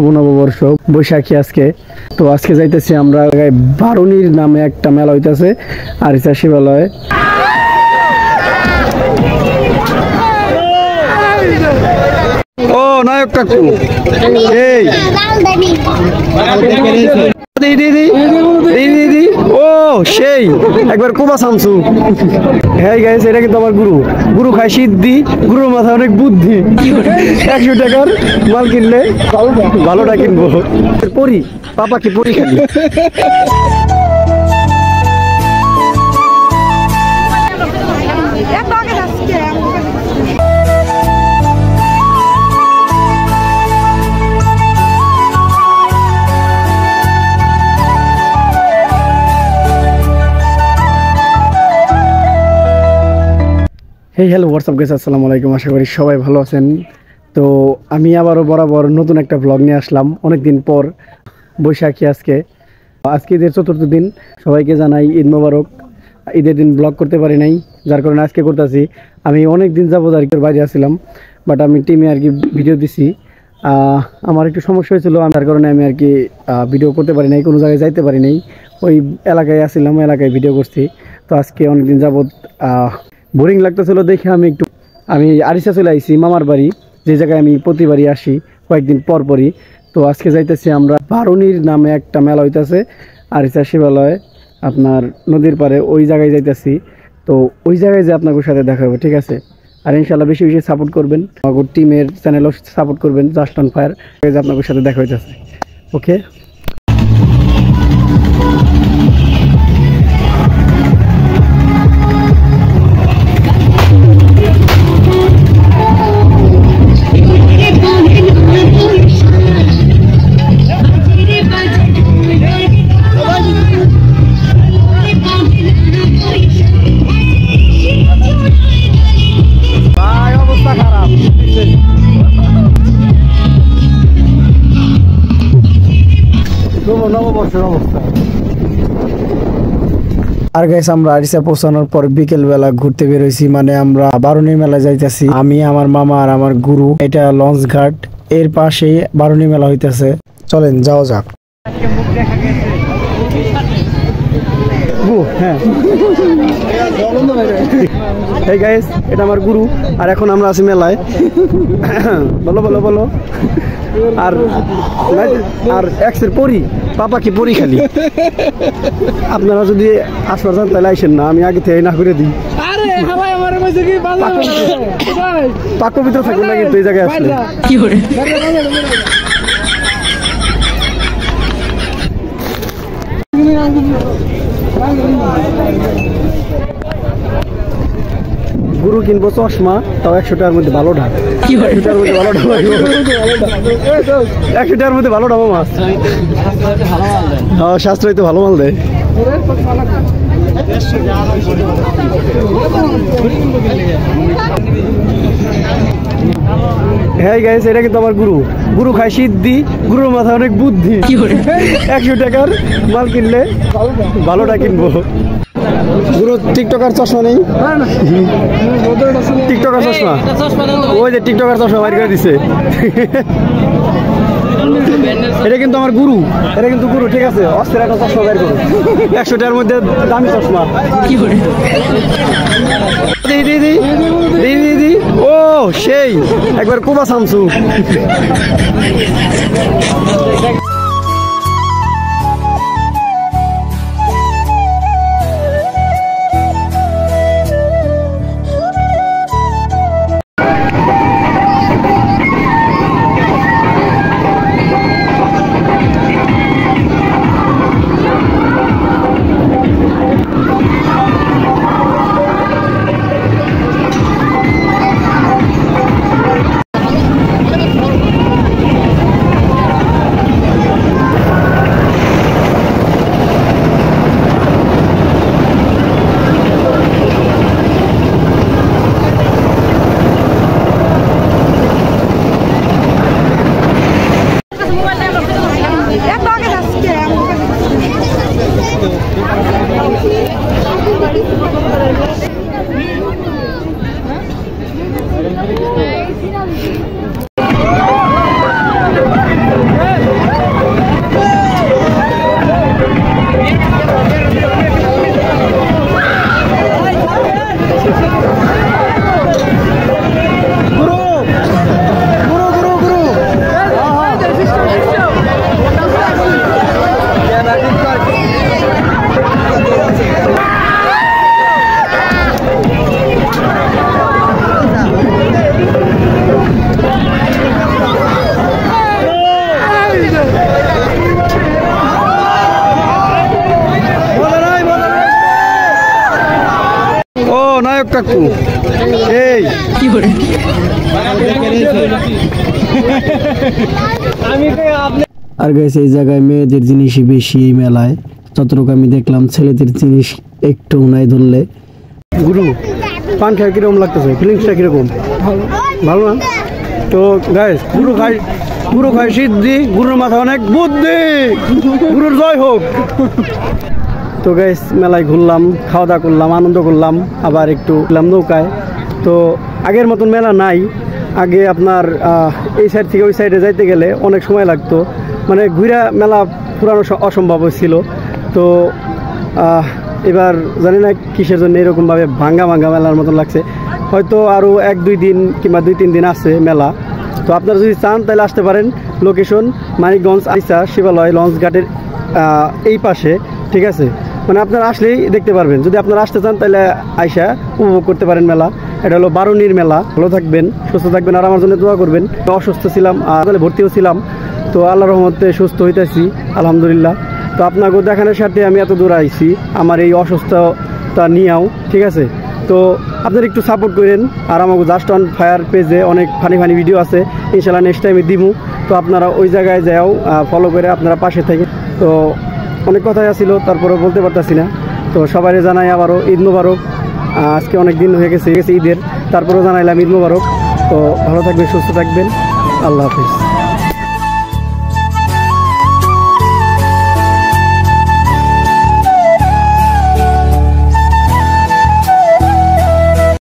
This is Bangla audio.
শুভ নববর্ষ বৈশাখী আজকে। তো আজকে যাইতেছি আমরা বারুনির নামে একটা মেলা হইতেছে আরিচা শিবালয়ে। ও নায়ক কাকু এই ও সেই একবার কুবা শামসু। হ্যাঁ গাইস, এটা কিন্তু আমার গুরু। গুরু খায় সিদ্ধি, গুরুর মাথায় অনেক বুদ্ধি। 100 টাকার মাল কিনলে ভালোটা কিনবো। পরি পাপা কি পরি খালি। হেই হ্যালো হোয়াটসঅ্যাপ গাইস, আসসালামু আলাইকুম। আশা করি সবাই ভালো আছেন। তো আমি আবারও বরাবর নতুন একটা ব্লগ নিয়ে আসলাম অনেকদিন পর। বৈশাখী আজকে ঈদের 4র্থ দিন। সবাইকে জানাই ঈদ মোবারক। ঈদের দিন ব্লগ করতে পারি নাই, যার কারণে আজকে করতেছি। আমি অনেক দিন যাবো আর কি বাইরে আসছিলাম, বাট আমি টিমে আর কি ভিডিও দিছি। আমার একটু সমস্যা হয়েছিল, যার কারণে আমি আর কি ভিডিও করতে পারি নাই, কোনো জায়গায় যাইতে পারি নাই। ওই এলাকায় আসছিলাম, এলাকায় ভিডিও করছি। তো আজকে অনেকদিন যাবত বোরিং লাগতেছিল দেখে আমি আরিচা চলে আইছি মামার বাড়ি, যে জায়গায় আমি প্রতিবারই আসি কয়েকদিন পর পরই। তো আজকে যাইতেছি আমরা বারুনির নামে একটা মেলা হইতেছে আরিচা শিবালয়ে, আপনার নদীর পাড়ে। ওই জায়গায় যাইতেছি। তো ওই জায়গায় যে আপনাদের সাথে দেখা হবে, ঠিক আছে? আর ইনশাল্লাহ বেশি বেশি সাপোর্ট করবেন, আমার টিমের চ্যানেলও সাপোর্ট করবেন। জাস্ট অন ফায়ার আপনাদের সাথে দেখা হইতেছে। ওকে, নববর্ষের অবস্থা। আর গাইস, আমরা আরিচা পৌঁছানোর পর বিকেল বেলা ঘুরতে বেরোইছি, মানে আমরা বারুনি মেলা যাইতেছি। আমি, আমার মামা আর আমার গুরু। এটা লঞ্চ ঘাট, এর পাশেই বারুনি মেলা হইতেছে। চলেন যাওয়া যাক। হ্যাঁ এই গাইস, এটা আমার গুরু। আর এখন আমরা আছি মেলায়। বলো বলো বলো। আর এক্সের পরি পাপা কি পরি খালি। আপনারা যদি আসবার যান তাহলে আইসেন না, আমি আগে থেকে না করে দিই। পাকো ভিতরে থাকুন না কিন্তু এই জায়গায় আসলে। গুরু কিনবো চশমা, তাও 100 টাকার মধ্যে ভালো ঢাক। 100 টাকার মধ্যে ভালো ঢাক, 100 টাকার মধ্যে ভালো ঢাবো মাছ। হ্যাঁ, সাশ্রয় তো ভালো মাল দেয়। হ্যাঁ গাইস, এটা কিন্তু আমার গুরু। গুরু খায় সিদ্ধি, গুরুর মাথায় অনেক বুদ্ধি। 100 টাকার মাল কিনলে ভালোটা কিনবো। গুরু টিকটকার চশমা নেই? টিকটকার চশমা, ওই যে টিকটকার চশমা বাইর করে দিছে। এটা কিন্তু আমার গুরু, এটা কিন্তু গুরু, ঠিক আছে? অস্থির একটা চশমা বের করুন, 100 টাকার মধ্যে দামি চশমা। ও সেই একবার কুবা শামসু। নায়ক কাকু এই কি করে আর গাইস এই জায়গায় মেয়েদের জিনিসই বেশি এই মেলায়, যতটুকু আমি দেখলাম ছেলেদের জিনিস একটু নাই ধরলে। গুরু পান খায় কিরকম লাগতেছে, ফিলিংসটা কিরকম? ভালো না? তো গাইস গুরু খায় সিদ্ধি, গুরুর মাথা অনেক বুদ্ধি, গুরুর জয় হোক। তো গাইস মেলায় ঘুরলাম, খাওয়া দাওয়া করলাম, আনন্দ করলাম, আবার একটু গেলাম নৌকায়। তো আগের মতন মেলা নাই। আগে আপনার এই সাইড থেকে ওই সাইডে যাইতে গেলে অনেক সময় লাগতো, মানে ঘুরা মেলা পুরানো অসম্ভব ছিল। তো এবার জানি না কিসের জন্য এরকমভাবে ভাঙ্গা মেলার মতন লাগছে। হয়তো আরও 1-2 দিন কিংবা 2-3 দিন আছে মেলা। তো আপনারা যদি চান তাহলে আসতে পারেন। লোকেশন মানিকগঞ্জ আইসা শিবালয় লঞ্চ ঘাটের এই পাশে, ঠিক আছে? মানে আপনারা আসলেই দেখতে পারবেন। যদি আপনারা আসতে চান তাহলে আইসা উপভোগ করতে পারেন মেলা। এটা হলো বারুনির মেলা। ভালো থাকবেন, সুস্থ থাকবেন, আর আমার জন্য দোয়া করবেন। অসুস্থ ছিলাম, আসলে ভর্তিও ছিলাম, তো আল্লাহর রহমতে সুস্থ হইতেছি আলহামদুলিল্লাহ। তো আপনাকে দেখানোর সাথে আমি এত দূর আইছি আমার এই অসুস্থতা নিয়েও, ঠিক আছে? তো আপনারা একটু সাপোর্ট করেন। আর আমাকে জাস্ট অন ফায়ার পেজে অনেক ফানি ভিডিও আছে, ইনশাল্লাহ নেক্সট টাইমে দিবো। তো আপনারা ওই জায়গায় যাও ফলো করে আপনারা পাশে থেকে। তো অনেক কথাই আসছিল, তারপরেও বলতে পারতাছি না। তো সবাই জানাই আবারও ঈদ মোবারক। আজকে অনেক দিন হয়ে গেছে ঈদের, তারপরেও জানাইলাম ঈদ মোবারক। তো ভালো থাকবেন, সুস্থ থাকবেন, আল্লাহ হাফিজ।